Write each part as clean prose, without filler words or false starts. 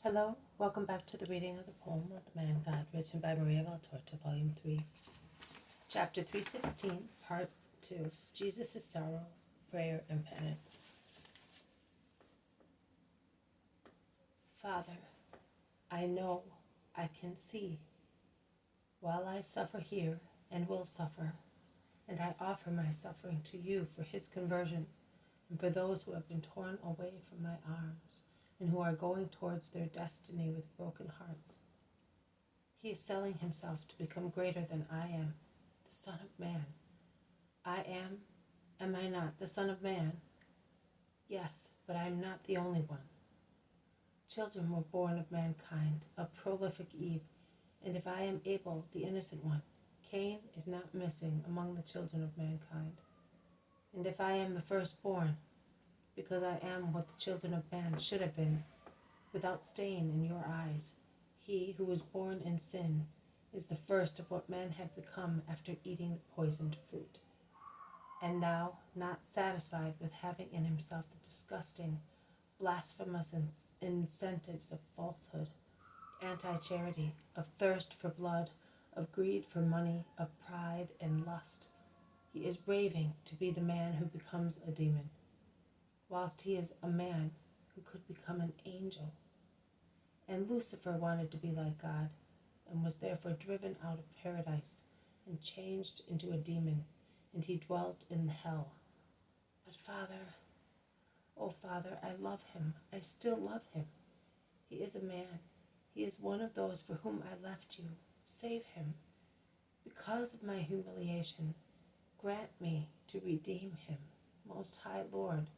Hello, welcome back to the reading of the poem of the Man God, written by Maria Valtorta, Volume 3, Chapter 316, Part 2, Jesus' Sorrow, Prayer, and Penance. Father, I know, I can see, while I suffer here and will suffer, and I offer my suffering to you for his conversion and for those who have been torn away from my arms and who are going towards their destiny with broken hearts. He is selling himself to become greater than I am, the Son of Man. I am I not the Son of Man? Yes, but I am not the only one. Children were born of mankind, of prolific Eve, and if I am Abel, the innocent one, Cain is not missing among the children of mankind. And if I am the firstborn, because I am what the children of man should have been, without stain in your eyes, he who was born in sin is the first of what men have become after eating the poisoned fruit. And now, not satisfied with having in himself the disgusting, blasphemous incentives of falsehood, anti-charity, of thirst for blood, of greed for money, of pride and lust, he is raving to be the man who becomes a demon, whilst he is a man who could become an angel. And Lucifer wanted to be like God, and was therefore driven out of paradise, and changed into a demon, and he dwelt in hell. But Father, oh Father, I love him, I still love him. He is a man, he is one of those for whom I left you. Save him. Because of my humiliation, grant me to redeem him, Most High Lord.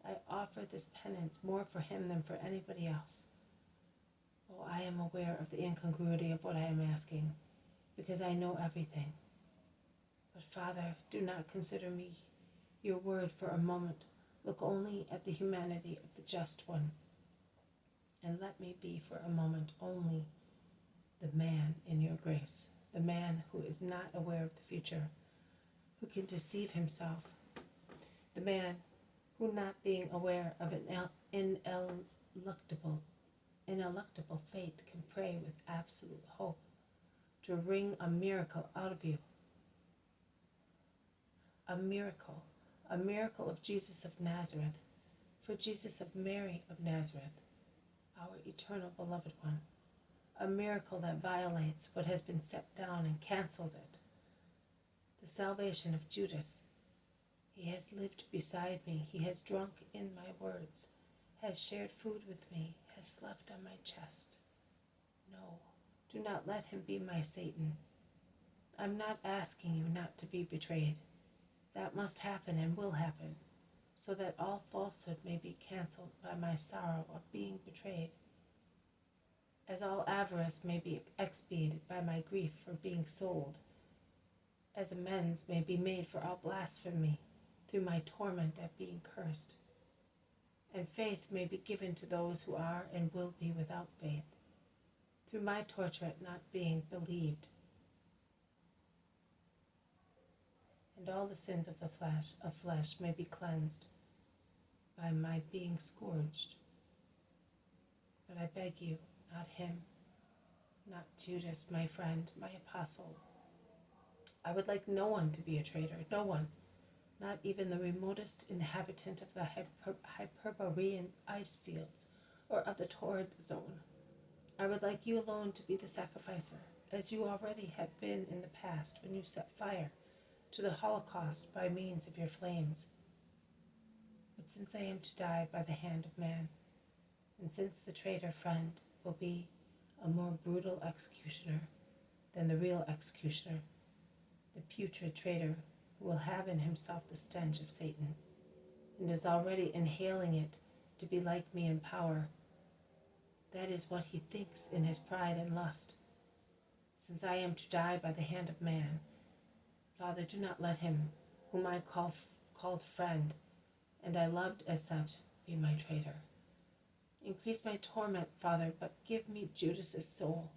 I offer this penance more for him than for anybody else. Oh, I am aware of the incongruity of what I am asking, because I know everything. But Father, do not consider me your word for a moment. Look only at the humanity of the just one, and let me be for a moment only the man in your grace, the man who is not aware of the future, who can deceive himself, the man who, not being aware of an ineluctable fate, can pray with absolute hope to wring a miracle out of you. A miracle of Jesus of Nazareth, for Jesus of Mary of Nazareth, our eternal beloved one. A miracle that violates what has been set down and cancels it. The salvation of Judas. He has lived beside me, he has drunk in my words, has shared food with me, has slept on my chest. No, do not let him be my Satan. I'm not asking you not to be betrayed. That must happen and will happen, so that all falsehood may be cancelled by my sorrow of being betrayed, as all avarice may be expiated by my grief for being sold, as amends may be made for all blasphemy through my torment at being cursed, and faith may be given to those who are and will be without faith, through my torture at not being believed, and all the sins of the flesh may be cleansed by my being scourged. But I beg you, not him, not Judas, my friend, my apostle. I would like no one to be a traitor, no one, not even the remotest inhabitant of the Hyperborean ice fields or of the torrid zone. I would like you alone to be the sacrificer, as you already have been in the past when you set fire to the Holocaust by means of your flames. But since I am to die by the hand of man, and since the traitor friend will be a more brutal executioner than the real executioner, the putrid traitor who will have in himself the stench of Satan, and is already inhaling it to be like me in power, that is what he thinks in his pride and lust. Since I am to die by the hand of man, Father, do not let him, whom I called friend, and I loved as such, be my traitor. Increase my torment, Father, but give me Judas's soul.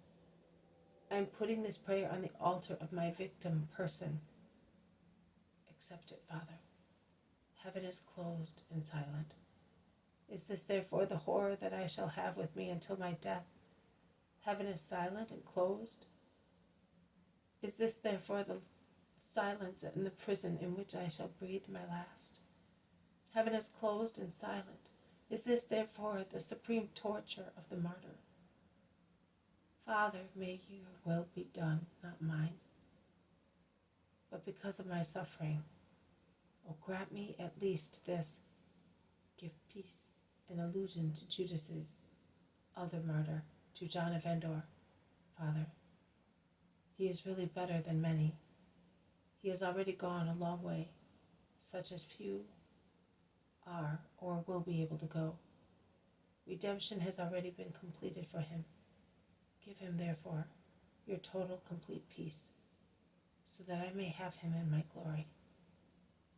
I am putting this prayer on the altar of my victim person. Accept it, Father. Heaven is closed and silent. Is this therefore the horror that I shall have with me until my death? Heaven is silent and closed. Is this therefore the silence in the prison in which I shall breathe my last? Heaven is closed and silent. Is this therefore the supreme torture of the martyr? Father, may your will be done, not mine. But because of my suffering, oh, grant me at least this. Give peace and allusion to Judas's other martyr, to John of Endor, Father. He is really better than many. He has already gone a long way, such as few are or will be able to go. Redemption has already been completed for him. Give him, therefore, your total, complete peace, so that I may have him in my glory,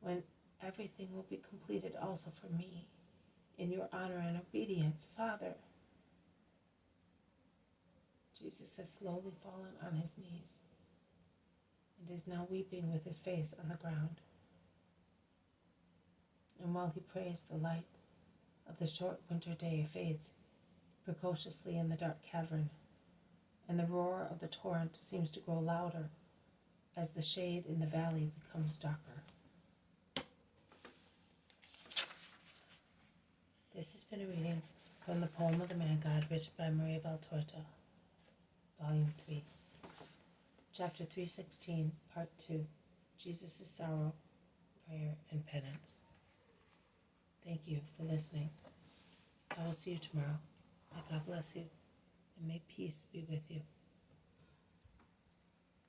when everything will be completed also for me, in your honor and obedience, Father. Jesus has slowly fallen on his knees and is now weeping with his face on the ground. And while he prays, the light of the short winter day fades precociously in the dark cavern, and the roar of the torrent seems to grow louder as the shade in the valley becomes darker. This has been a reading from the poem of the Man God, written by Maria Valtorta, Volume 3, Chapter 316, Part 2, Jesus' Sorrow, Prayer, and Penance. Thank you for listening. I will see you tomorrow. May God bless you, and may peace be with you.